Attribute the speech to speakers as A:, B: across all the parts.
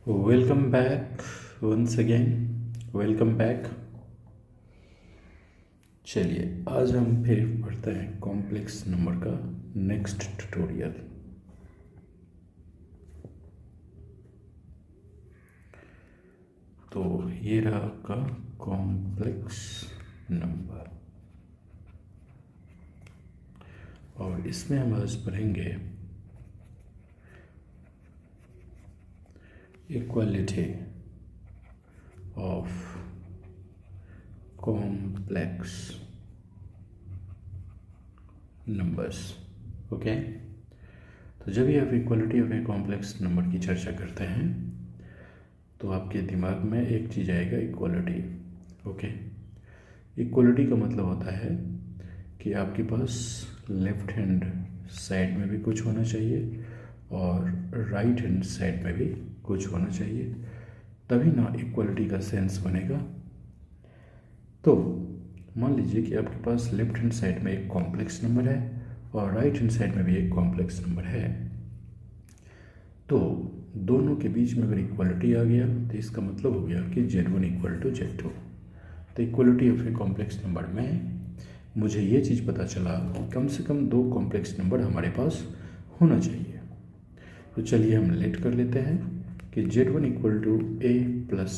A: Welcome back once again. Welcome back. चलिए आज हम फिर पढ़ते हैं कॉम्प्लेक्स नंबर का नेक्स्ट ट्यूटोरियल। तो ये रहा आपका कॉम्प्लेक्स नंबर और इसमें हम आज पढ़ेंगे equality of complex numbers. Okay, तो जब भी आप equality of a complex number की चर्चा करते हैं तो आपके दिमाग में एक चीज़ आएगा, इक्वालिटी। ओके, इक्वालिटी का मतलब होता है कि आपके पास लेफ्ट हैंड साइड में भी कुछ होना चाहिए और राइट हैंड साइड में भी कुछ होना चाहिए, तभी ना इक्वालिटी का सेंस बनेगा। तो मान लीजिए कि आपके पास लेफ्ट हैंड साइड में एक कॉम्प्लेक्स नंबर है और राइट हैंड साइड में भी एक कॉम्प्लेक्स नंबर है, तो दोनों के बीच में अगर इक्वालिटी आ गया तो इसका मतलब हो गया कि Z1 इक्वल टू Z2। तो equality of a complex number में मुझे ये चीज़ पता चला कि कम से कम दो कॉम्प्लेक्स नंबर हमारे पास होना चाहिए। तो चलिए हम लेट कर लेते हैं कि Z1 equal to A plus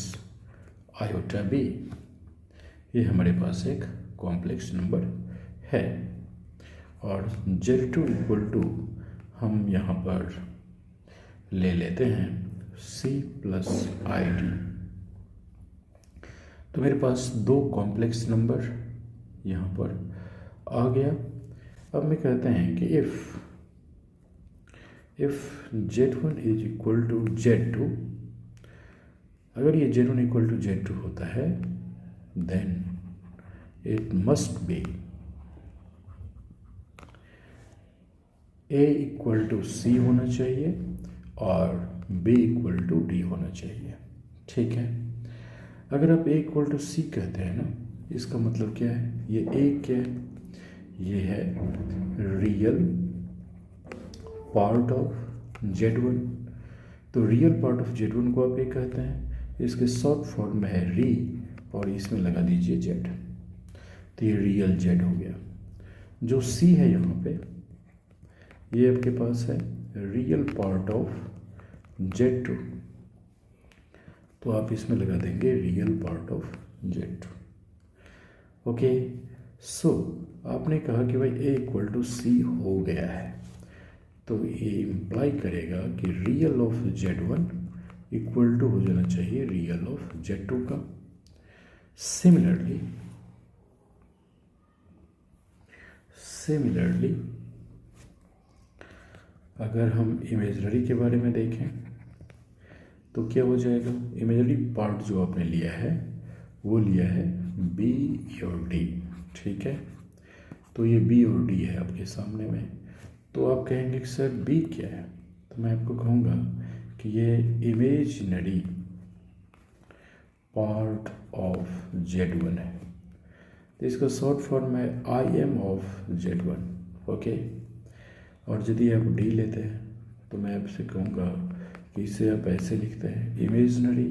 A: iota B, ये हमारे पास एक कॉम्प्लेक्स नंबर है और Z2 इक्वल टू हम यहाँ पर ले लेते हैं C प्लस ID। तो मेरे पास दो कॉम्प्लेक्स नंबर यहाँ पर आ गया। अब मैं कहते हैं कि if Z1 is equal to Z2, अगर ये Z1 इक्वल टू Z2 होता है then it must be A equal to C होना चाहिए और B इक्वल टू D होना चाहिए। ठीक है, अगर आप A इक्वल टू C कहते हैं ना, इसका मतलब क्या है? ये A क्या है? ये है रियल पार्ट ऑफ Z1। तो रियल पार्ट ऑफ Z1 को आप ये कहते हैं, इसके शॉर्ट फॉर्म में है री और इसमें लगा दीजिए Z, तो ये रियल Z हो गया। जो C है यहाँ पे, ये आपके पास है रियल पार्ट ऑफ Z2, तो आप इसमें लगा देंगे real part of Z2। Okay, so आपने कहा कि भाई A इक्वल टू C हो गया है, तो ये इम्प्लाई करेगा कि real of Z1 equal to हो जाना चाहिए रियल ऑफ Z2 का। सिमिलरली अगर हम इमेजनरी के बारे में देखें तो क्या हो जाएगा? इमेजनरी पार्ट जो आपने लिया है वो लिया है B और D। ठीक है, तो ये B और D है आपके सामने में। तो आप कहेंगे कि सर B क्या है? तो मैं आपको कहूँगा कि ये इमेजिनरी पार्ट ऑफ Z1 है, तो इसका शॉर्ट फॉर्म है IM ऑफ Z1। ओके, और यदि आप D लेते हैं तो मैं आपसे कहूँगा कि इसे आप ऐसे लिखते हैं, इमेजिनरी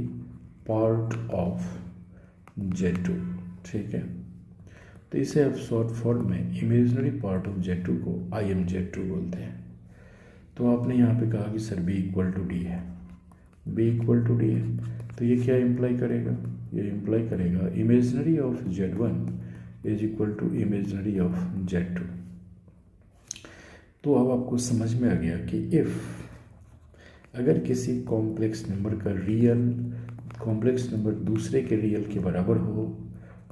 A: पार्ट ऑफ Z2। ठीक है, तो इसे आप शॉर्ट फॉर्म में इमेजिनरी पार्ट ऑफ Z2 को IM Z2 बोलते हैं। तो आपने यहाँ पे कहा कि sir B equal to D है, B इक्वल टू D है, तो ये क्या इम्प्लाई करेगा? ये इम्प्लाई करेगा imaginary of Z1 is equal to imaginary of Z2। तो अब आपको समझ में आ गया कि इफ़ अगर किसी कॉम्प्लेक्स नंबर का रियल कॉम्प्लेक्स नंबर दूसरे के रियल के बराबर हो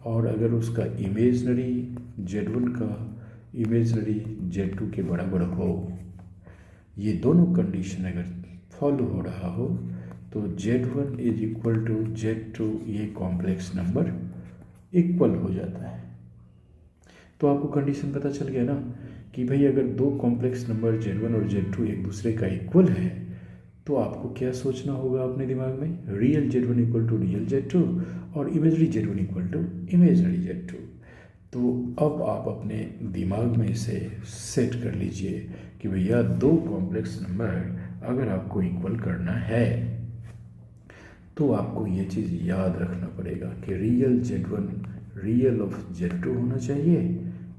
A: और अगर उसका इमेजनरी Z1 का इमेजनरी Z2 के बराबर हो, ये दोनों कंडीशन अगर फॉलो हो रहा हो तो Z1 is equal to Z2, ये कॉम्प्लेक्स नंबर इक्वल हो जाता है। तो आपको कंडीशन पता चल गया ना कि भाई अगर दो कॉम्प्लेक्स नंबर Z1 और Z2 एक दूसरे का इक्वल है तो आपको क्या सोचना होगा अपने दिमाग में? Real Z1 equal to real Z2 और imaginary Z1 equal to imaginary Z2। तो अब आप अपने दिमाग में इसे सेट कर लीजिए कि भैया दो कॉम्प्लेक्स नंबर अगर आपको इक्वल करना है तो आपको ये चीज़ याद रखना पड़ेगा कि real Z1 real of Z2 होना चाहिए,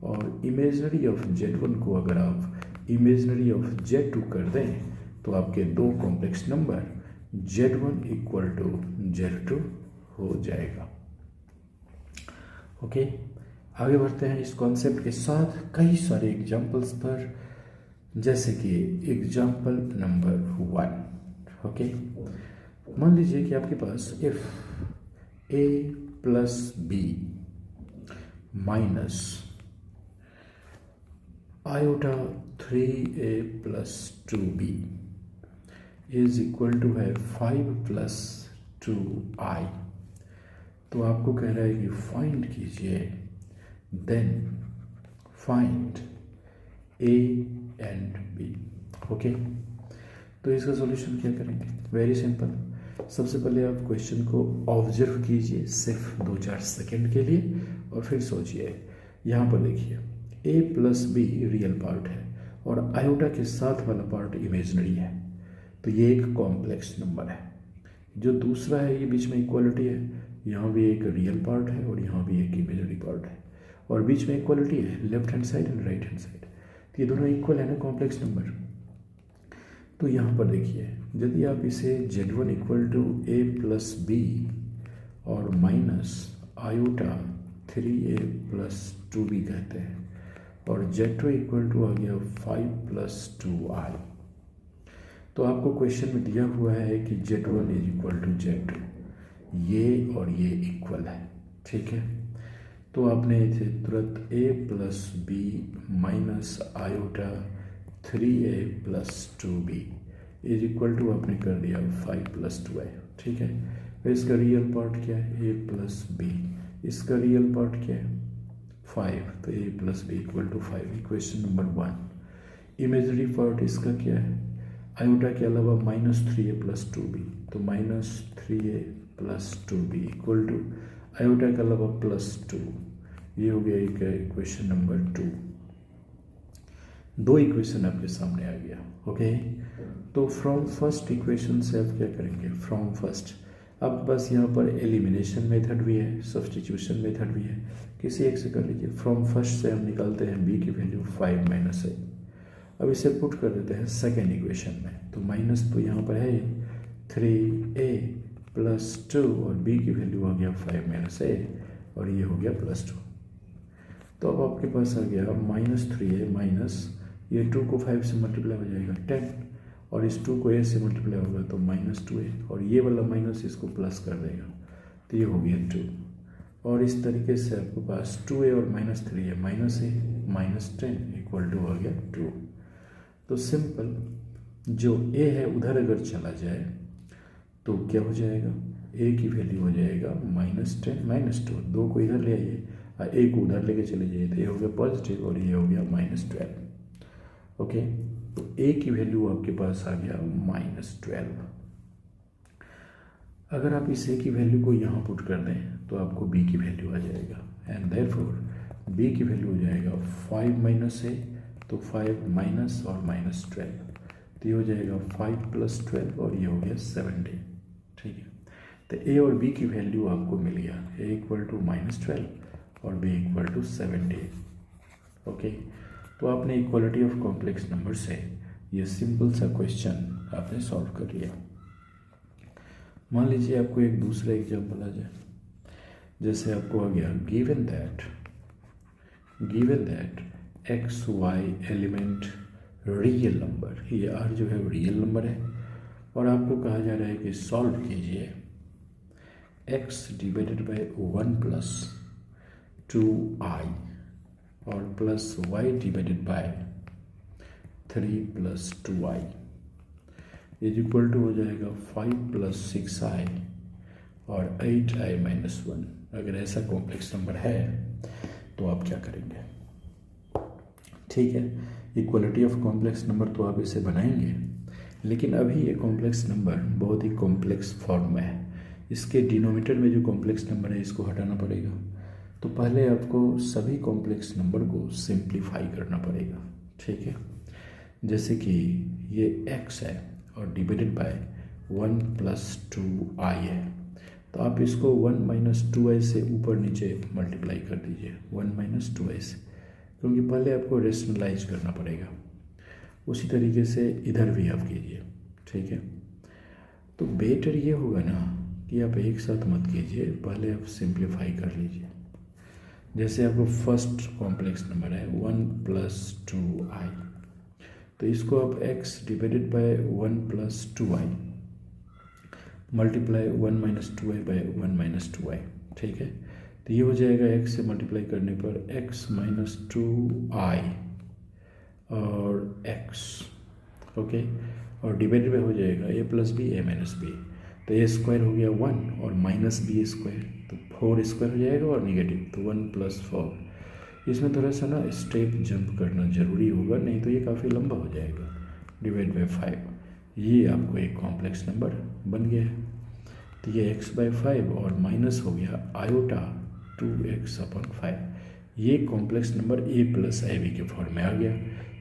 A: और इमेजनरी ऑफ Z1 को अगर आप इमेजनरी ऑफ Z2 कर दें तो आपके दो complex number Z1 equal to Z2 हो जाएगा। ओके, आगे बढ़ते हैं इस कॉन्सेप्ट के साथ कई सारे एग्जाम्पल्स पर, जैसे कि एग्जाम्पल नंबर 1। ओके, मान लीजिए कि आपके पास if a plus B minus iota 3a plus 2b is equal to है 5 प्लस 2i। तो आपको कह रहा है कि फाइंड कीजिए, then find a and b। Okay, तो इसका सॉल्यूशन क्या करेंगे? Very simple. सबसे पहले आप क्वेश्चन को ऑब्जर्व कीजिए सिर्फ 2-4 सेकेंड के लिए, और फिर सोचिए। यहाँ पर देखिए a plus be real part है और आयोटा के साथ वाला पार्ट इमेजनरी है, तो ये एक कॉम्प्लेक्स नंबर है। जो दूसरा है ये बीच में इक्वालिटी है, यहाँ भी एक रियल पार्ट है और यहाँ भी एक इमेजनरी पार्ट है, और बीच में इक्वालिटी है left hand side and right hand side, तो ये दोनों इक्वल है ना कॉम्प्लेक्स नंबर। तो यहाँ पर देखिए, यदि आप इसे Z1 equal to a plus B और minus iota 3a plus 2b कहते हैं, और Z2 इक्वल टू आ गया 5 प्लस 2i, तो आपको क्वेश्चन में दिया हुआ है कि Z1 is equal to Z2, ये और ये इक्वल है, ठीक है। तो आपने इसे तुरंत a plus B minus iota 3a plus 2b is equal to आपने कर दिया 5 प्लस 2i, ठीक है। फिर इसका रियल पार्ट क्या है? a प्लस बी, इसका रियल पार्ट क्या है? 5, तो a plus b equal to 5, equation number 1। Imaginary part इसका क्या है? आयोटा के अलावा माइनस 3a प्लस 2b, तो minus 3a plus 2b equal to iota के अलावा प्लस 2, ये हो गया एक इक्वेशन नंबर 2। दो इक्वेशन आपके सामने आ गया। ओके, तो फ्रॉम फर्स्ट इक्वेशन से आप क्या करेंगे? फ्रॉम फर्स्ट आपके पास यहाँ पर एलिमिनेशन मेथड भी है, सब्सटीट्यूशन मेथड भी है, किसी एक से कर लीजिए। फ्रॉम फर्स्ट से हम निकालते हैं b की वैल्यू 5 माइनस a। अब इसे पुट कर देते हैं सेकेंड इक्वेशन में, तो माइनस तो यहाँ पर है 3a प्लस 2 और b की वैल्यू आ गया 5 माइनस a, और ये हो गया प्लस 2। तो अब आपके पास आ गया माइनस 3a माइनस ये 2 को 5 से मल्टीप्लाई हो जाएगा 10, और इस 2 को a से मल्टीप्लाई होगा तो माइनस 2a, और ये वाला माइनस इसको प्लस कर देगा, तो ये हो गया 2। और इस तरीके से आपके पास 2a और minus 3a minus a minus 10 equal to हो गया 2। तो सिंपल, जो a है उधर अगर चला जाए तो क्या हो जाएगा? a की वैल्यू हो जाएगा माइनस 10 माइनस 2, 2 को इधर ले आइए और a को उधर लेके चले जाइए, तो ये हो गया पॉजिटिव और ये हो गया माइनस 12। ओके, तो a की वैल्यू आपके पास आ गया माइनस 12। अगर आप इस a की वैल्यू को यहाँ पुट कर दें तो आपको b की वैल्यू आ जाएगा, एंड देयरफॉर b की वैल्यू हो जाएगा 5 माइनस a, तो 5 माइनस और माइनस 12, तो ये हो जाएगा 5 प्लस 12 और ये हो गया 17, ठीक है। तो a और b की वैल्यू आपको मिल गया, a इक्वल टू माइनस 12 और b इक्वल टू 17। ओके, तो आपने इक्वालिटी ऑफ कॉम्प्लेक्स नंबर से ये सिंपल सा क्वेश्चन आपने सॉल्व कर लिया। मान लीजिए आपको एक दूसरा एग्जाम्पल आ जाए, जैसे आपको आ गया given that X Y element real number, ये r जो है रियल नंबर है, और आपको कहा जा रहा है कि सॉल्व कीजिए x divided by 1 plus 2i और plus y divided by 3 plus 2i is equal to हो जाएगा 5 प्लस 6i और 8i माइनस 1। अगर ऐसा कॉम्प्लेक्स नंबर है तो आप क्या करेंगे? ठीक है, इक्वलिटी ऑफ कॉम्प्लेक्स नंबर तो आप इसे बनाएंगे, लेकिन अभी ये कॉम्प्लेक्स नंबर बहुत ही कॉम्प्लेक्स फॉर्म में है। इसके डिनोमिनेटर में जो कॉम्प्लेक्स नंबर है इसको हटाना पड़ेगा, तो पहले आपको सभी कॉम्प्लेक्स नंबर को सिंप्लीफाई करना पड़ेगा, ठीक है। जैसे कि ये x है और डिवाइडेड बाय 1 प्लस 2i है, तो आप इसको 1 माइनस 2i से ऊपर नीचे मल्टीप्लाई कर दीजिए 1 माइनस 2i से, क्योंकि पहले आपको रेशनलाइज करना पड़ेगा। उसी तरीके से इधर भी आप कीजिए, ठीक है। तो बेटर ये होगा ना कि आप एक साथ मत कीजिए, पहले आप सिंप्लीफाई कर लीजिए। जैसे आपको फर्स्ट कॉम्प्लेक्स नंबर है 1 प्लस 2i, तो इसको आप x divided by 1 plus 2i multiply 1 minus 2i by 1 minus 2i, ठीक है। तो ये हो जाएगा x से मल्टीप्लाई करने पर x माइनस 2i और x, ओके, और डिवाइडेड बाय हो जाएगा a plus B a minus B, तो a स्क्वायर हो गया 1 और माइनस बी स्क्वायर, तो 4 स्क्वायर हो जाएगा और निगेटिव, तो 1 प्लस 4। इसमें थोड़ा सा ना स्टेप जंप करना ज़रूरी होगा, नहीं तो ये काफ़ी लंबा हो जाएगा। डिवाइड बाय 5, ये आपको एक कॉम्प्लेक्स नंबर बन गया है। तो ये x बाई 5 और माइनस हो गया आयोटा 2x अपन 5, ये complex number a plus ab के फॉर्म में आ गया,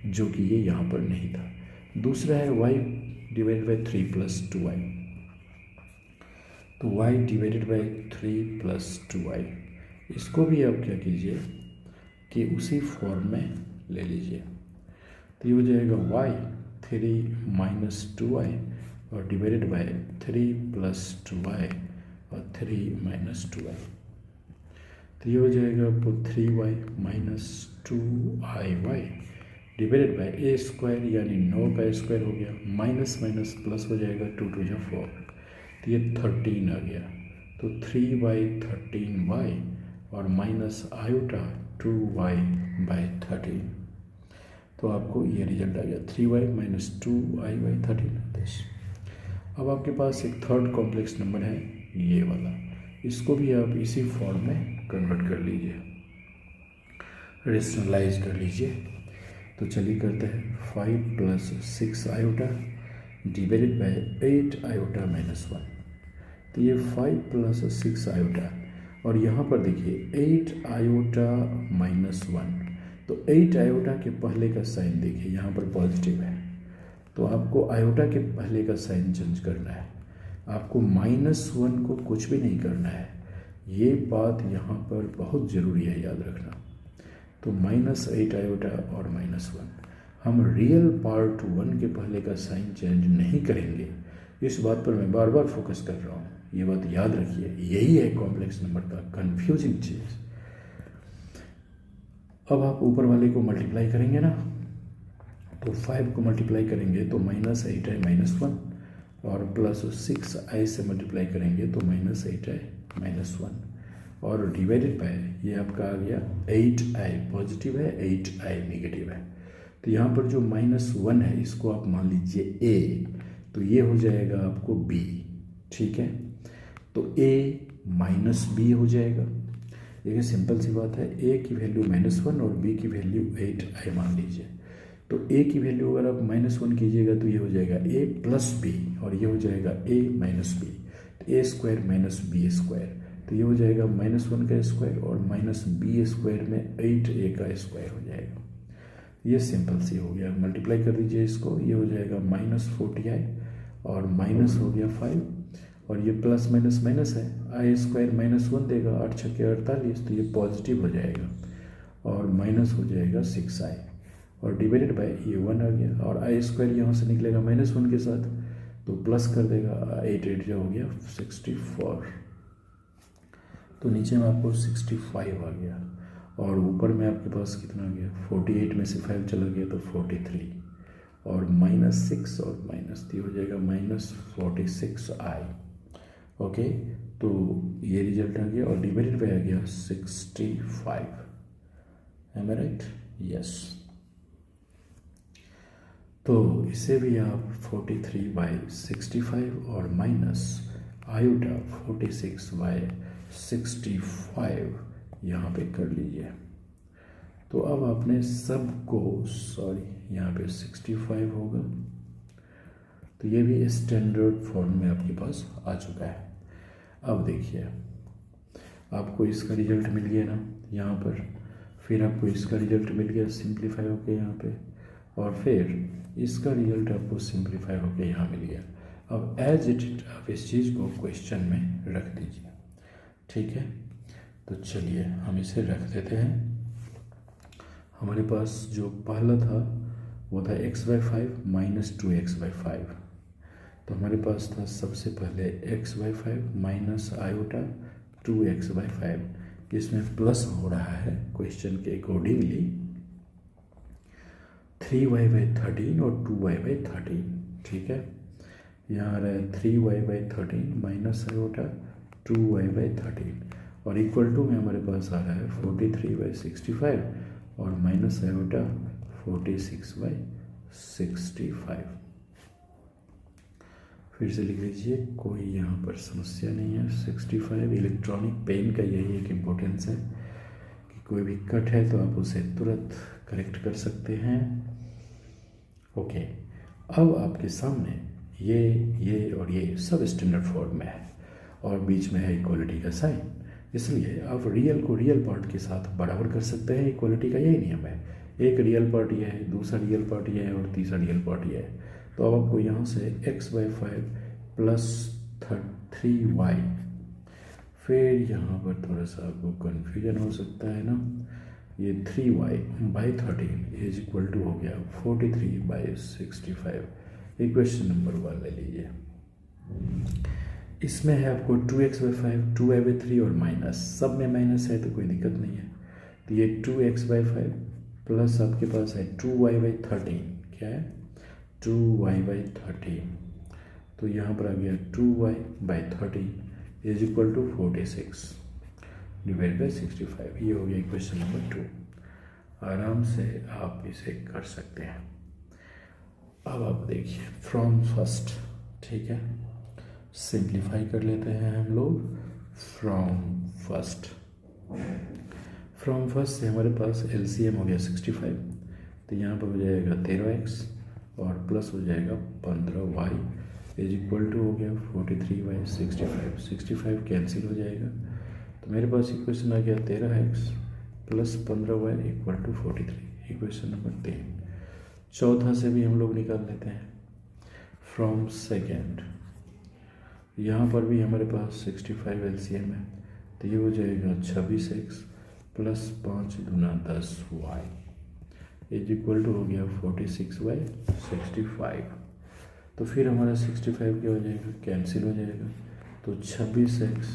A: जो कि ये यहाँ पर नहीं था। दूसरा है y divided by 3 plus 2i, तो y divided by 3 plus 2i, इसको भी आप क्या कीजिए कि उसी फॉर्म में ले लीजिए। तो ये हो जाएगा y 3 माइनस 2i और डिवाइडेड बाय 3 प्लस 2i और 3 माइनस 2i, तो ये हो जाएगा आपको 3y minus 2iy divided by a square, यानी 9 का स्क्वायर हो गया, माइनस माइनस प्लस हो जाएगा 2 2 जा 4, तो ये 13 आ गया। तो 3y 13y और माइनस आयोटा 2y बाई 13, तो आपको ये रिजल्ट आ गया 3y माइनस 2i बाई 13। अब आपके पास एक थर्ड कॉम्प्लेक्स नंबर है ये वाला, इसको भी आप इसी फॉर्म में कन्वर्ट कर लीजिए, रेशनलाइज कर लीजिए। तो चलिए करते हैं 5 plus 6 iota divided by 8 iota minus 1, तो ये 5 प्लस 6 आयोटा और यहाँ पर देखिए 8 आयोटा माइनस 1, तो 8 आयोटा के पहले का साइन देखिए यहाँ पर पॉजिटिव है, तो आपको आयोटा के पहले का साइन चेंज करना है, आपको -1 को कुछ भी नहीं करना है। ये बात यहाँ पर बहुत ज़रूरी है याद रखना। तो -8 आयोटा और -1, हम रियल पार्ट 1 के पहले का साइन चेंज नहीं करेंगे। इस बात पर मैं बार बार फोकस कर रहा हूँ, ये बात याद रखिए, यही है कॉम्प्लेक्स नंबर का कन्फ्यूजिंग चीज़। अब आप ऊपर वाले को मल्टीप्लाई करेंगे ना, तो 5 को मल्टीप्लाई करेंगे तो -8i माइनस 1 और प्लस 6i से मल्टीप्लाई करेंगे तो -8i माइनस 1 और डिवाइडेड बाय ये आपका आ गया 8i पॉजिटिव है 8i नेगेटिव है। तो यहाँ पर जो -1 है इसको आप मान लीजिए a, तो ये हो जाएगा आपको b, ठीक है। तो a माइनस b हो जाएगा, देखिए सिंपल सी बात है, a की वैल्यू -1 और b की वैल्यू 8i मान लीजिए। तो a की वैल्यू अगर आप -1 कीजिएगा तो ये हो जाएगा a प्लस बी और ये हो जाएगा a माइनस बी, तो a square minus B square, तो ये हो जाएगा -1 का स्क्वायर और माइनस बी स्क्वायर में 8a का स्क्वायर हो जाएगा। ये सिंपल सी हो गया, मल्टीप्लाई कर दीजिए इसको, ये हो जाएगा -40i और माइनस हो गया 5 और ये प्लस माइनस माइनस है, आई स्क्वायर -1 देगा, 8 छक्के 48, तो ये पॉजिटिव हो जाएगा और माइनस हो जाएगा 6i और डिवाइडेड बाय ये 1 आ गया और आई स्क्वायर यहाँ से निकलेगा -1 के साथ, तो प्लस कर देगा 8 8 जो हो गया 64, तो नीचे में आपको 65 आ गया और ऊपर में आपके पास कितना आ गया, 48 में से 5 चला गया तो 43 और -6 और माइनस, तो हो जाएगा -46i। ओके, तो ये रिजल्ट आ गया और डिवाइडेड बाय आ गया 65। एम आई राइट? यस। तो इसे भी आप 43/65 और माइनस आयोटा 46/65 यहाँ पे कर लीजिए। तो अब आपने सबको, सॉरी यहाँ पे 65 होगा, तो ये भी स्टैंडर्ड फॉर्म में आपके पास आ चुका है। अब देखिए आपको इसका रिजल्ट मिल गया ना यहाँ पर, फिर आपको इसका रिजल्ट मिल गया सिंप्लीफाई होके यहाँ पे, और फिर इसका रिजल्ट आपको सिंप्लीफाई होके यहाँ मिल गया। अब एज इट आप इस चीज़ को क्वेश्चन में रख दीजिए, ठीक है। तो चलिए हम इसे रख देते हैं। हमारे पास जो पहला था वो था x/5 माइनस 2x/5। तो हमारे पास था सबसे पहले x/5 माइनस आयोटा 2x/5। इसमें प्लस हो रहा है क्वेश्चन के अकॉर्डिंगली 3y/13 और 2y/13, ठीक है। यहाँ आ रहा है 3y/13 माइनस आयोटा 2y/13 और इक्वल टू में हमारे पास आ रहा है 43/65 और माइनस आयोटा 46/65। फिर से लिख लीजिए, कोई यहाँ पर समस्या नहीं है। 65 इलेक्ट्रॉनिक पेन का यही एक इम्पोर्टेंस है कि कोई भी कट है तो आप उसे तुरंत करेक्ट कर सकते हैं। ओके, अब आपके सामने ये और ये सब स्टैंडर्ड फॉर्म में है और बीच में है इक्वलिटी का साइन, इसलिए आप रियल को रियल पार्ट के साथ बराबर कर सकते हैं। इक्वलिटी का यही नियम है, एक रियल पार्ट ये है, दूसरा रियल पार्ट ये है और तीसरा रियल पार्ट ये है। तो अब आपको यहाँ से x/5 प्लस 3y, फिर यहाँ पर थोड़ा सा आपको कन्फ्यूजन हो सकता है ना, ये 3y/13 इज इक्वल टू हो गया 43/65। इक्वेशन नंबर 1 ले लीजिए। इसमें है आपको 2x/5, 2y/3 और माइनस, सब में माइनस है तो कोई दिक्कत नहीं है। तो ये 2x/5 प्लस आपके पास है 2y/13, क्या है 2y/13। तो यहाँ पर आ गया 2y/13 is equal to 46 divide by 65। ये हो गया इक्वेशन नंबर 2। आराम से आप इसे कर सकते हैं। अब आप देखिए फ्रॉम फर्स्ट, ठीक है, सिंप्लीफाई कर लेते हैं हम लोग। फ्रॉम फर्स्ट से हमारे पास एलसीएम हो गया 65, तो यहाँ पर हो जाएगा 13x और प्लस हो जाएगा 15y इज इक्वल टू हो गया 43/65। 65 कैंसिल हो जाएगा, तो मेरे पास इक्वेशन आ गया 13x plus 15y equal to 43। Equation number 3। चौथा से भी हम लोग निकाल लेते हैं। फ्रॉम सेकेंड, यहाँ पर भी हमारे पास 65 एलसीएम है, तो ये हो जाएगा 26x प्लस 5 दूना 10y इज इक्वल टू हो गया 46/65। तो फिर हमारा 65 क्या हो जाएगा, कैंसिल हो जाएगा, तो 26x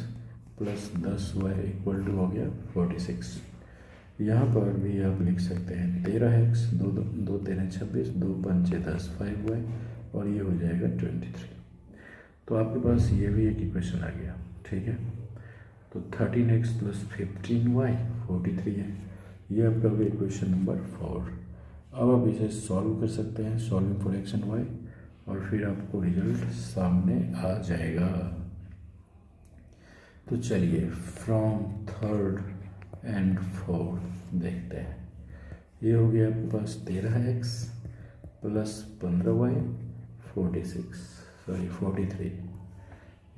A: plus 10y equal to हो गया 46। यहाँ पर भी आप लिख सकते हैं 13x, 2 13 26, 2 5 10 5y और ये हो जाएगा 23। तो आपके पास ये भी एक इक्वेशन आ गया, ठीक है। तो 13x प्लस 15y 43 है, ये आपका हो गया इक्वेशन नंबर 4। अब आप इसे सॉल्व कर सकते हैं, solving for x and y, और फिर आपको रिजल्ट सामने आ जाएगा। तो चलिए फ्रॉम थर्ड एंड फोर्थ देखते हैं। ये हो गया आपके पास 13x प्लस 15y 43,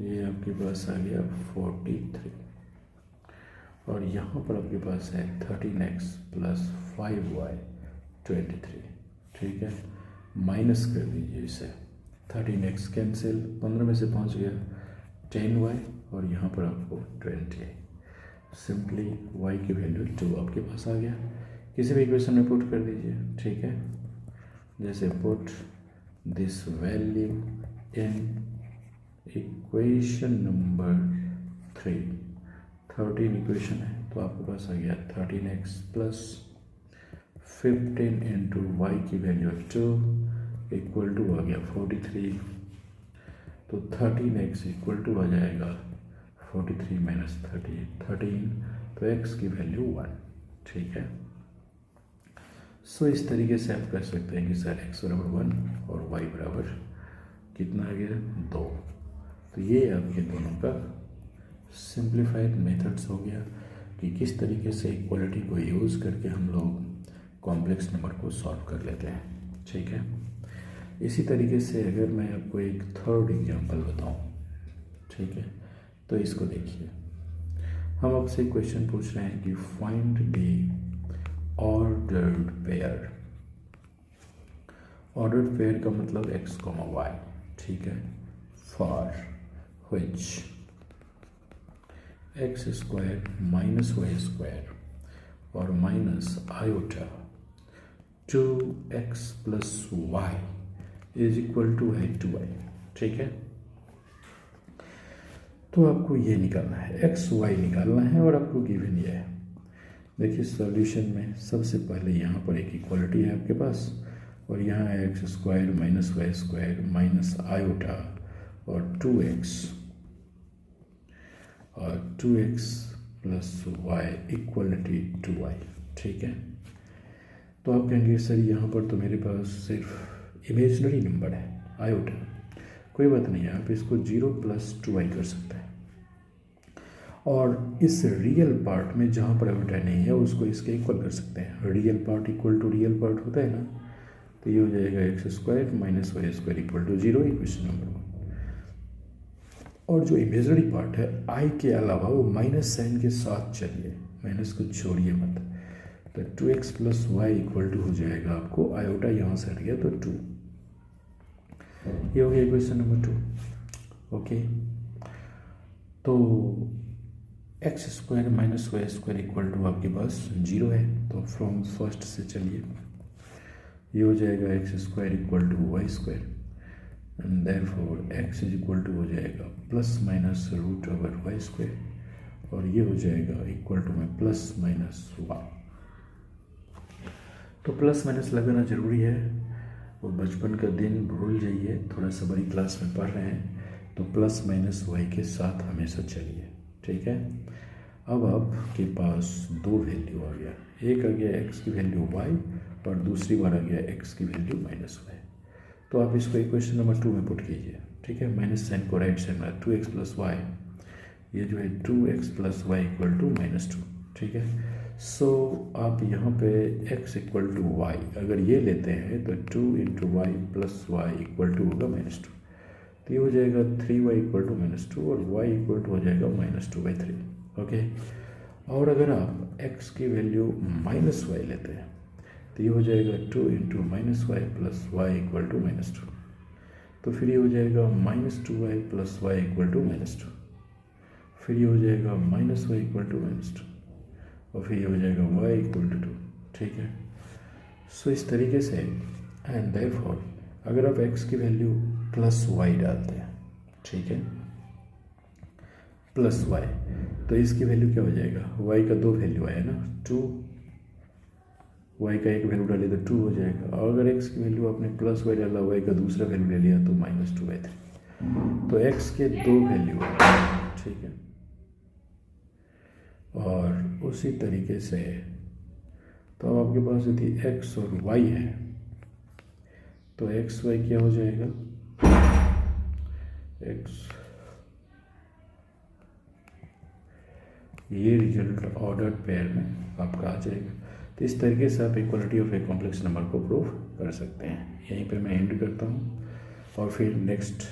A: ये आपके पास आ गया 43। और यहाँ पर आपके पास है 13x प्लस 5y 23, ठीक है। माइनस कर दीजिए इसे, 13x कैंसिल, 15 में से पहुँच गया 10y और यहाँ पर आपको 20। सिंपली y की वैल्यू 2 आपके पास आ गया। किसी भी इक्वेशन में पुट कर दीजिए, ठीक है। जैसे put this value in equation number 3, 13 equation है, तो आपके पास आ गया 13x प्लस 15 इंटू वाई की वैल्यू 2 इक्वल टू आ गया 43। तो 13x इक्वल टू आ जाएगा 43 माइनस 13, तो x की वैल्यू 1, ठीक है। सो इस तरीके से आप कर सकते हैं कि सर x बराबर 1 और y बराबर कितना आ गया 2। तो ये आपके दोनों का सिंप्लीफाइड मेथड्स हो गया कि किस तरीके से इक्वलिटी को यूज़ करके हम लोग कॉम्प्लेक्स नंबर को सॉल्व कर लेते हैं, ठीक है। इसी तरीके से अगर मैं आपको एक थर्ड एग्जांपल बताऊं, ठीक है, तो इसको देखिए। हम आपसे क्वेश्चन पूछ रहे हैं कि find the ordered pair. Ordered pair का मतलब x, y, ठीक है। For which X square minus Y square और minus iota 2x plus Y is equal to है 2y। ठीक है, तो आपको ये निकालना है, एक्स वाई निकालना है और आपको गिवन ये है। देखिए सॉल्यूशन में सबसे पहले यहाँ पर एक इक्वालिटी है आपके पास और यहाँ है X square minus Y square minus iota और 2x और 2x plus Y equality 2y। ठीक है, तो आप कहेंगे सर यहाँ पर तो मेरे पास सिर्फ इमेजिनरी नंबर है आयोटा, कोई बात नहीं है, आप इसको 0 प्लस 2y कर सकते हैं और इस रियल पार्ट में जहाँ पर आयोटा नहीं है उसको इसके इक्वल कर सकते हैं। Real part equal to real part होता है ना, तो ये हो जाएगा X square minus Y square equal to 0, equation number 1। और जो इमेजिनरी पार्ट है आई के अलावा वो माइनस साइन के साथ चलिए, माइनस को छोड़िए मत, तो 2x plus Y equal to हो जाएगा आपको आयोटा यहाँ से हट गया तो 2, ये हो गया इक्वेशन नंबर 2। ओके, तो X square minus Y square equal to आपके पास 0 है, तो फ्रॉम फर्स्ट से चलिए, ये हो जाएगा X square equal to Y square and therefore X is equal to हो जाएगा plus minus root over Y square और ये हो जाएगा इक्वल टू में प्लस माइनस वाई। तो प्लस माइनस लगाना जरूरी है, वो बचपन का दिन भूल जाइए, थोड़ा सा बड़ी क्लास में पढ़ रहे हैं तो प्लस माइनस वाई के साथ हमेशा चलिए। ठीक है, अब आपके पास दो वैल्यू आ गया, एक आ गया एक्स की वैल्यू वाई और दूसरी बार आ गया एक्स की वैल्यू माइनस वाई। तो आप इसको इक्वेशन नंबर 2 में पुट कीजिए। ठीक है, माइनस साइन को राइट साइड में 2x प्लस वाई, ये जो है 2x plus Y equal to minus 2। ठीक है, सो आप यहाँ पे x इक्वल टू वाई अगर ये लेते हैं तो 2 into Y plus Y equal to होगा माइनस 2, तो ये हो जाएगा 3y इक्वल टू माइनस 2 और y इक्वल टू हो जाएगा माइनस 2/3। ओके, और अगर आप x की वैल्यू माइनस वाई लेते हैं तो ये हो जाएगा 2 into minus Y plus Y equal to minus 2, तो फिर ये हो जाएगा minus 2y plus Y equal to minus 2, फिर ये हो जाएगा minus Y equal to minus 2 और फिर ये हो जाएगा y इक्वल टू 2। ठीक है, सो इस तरीके से एंड देयरफॉर अगर आप x की वैल्यू प्लस वाई डालते हैं, ठीक है, प्लस वाई, तो इसकी वैल्यू क्या हो जाएगा, y का दो वैल्यू आया ना 2, y का एक वैल्यू डाले तो 2 हो जाएगा, और अगर x की वैल्यू आपने प्लस वाई डाला, y का दूसरा वैल्यू ले लिया तो माइनस 2/3, तो x के दो वैल्यू है। ठीक है, और उसी तरीके से तो अब आपके पास यदि x और y है तो एक्स वाई क्या हो जाएगा, x ये रिजल्ट ऑर्डर पेयर में आपका आ जाएगा। तो इस तरीके से आप equality of a complex number को प्रूव कर सकते हैं। यहीं पे मैं एंड करता हूँ और फिर नेक्स्ट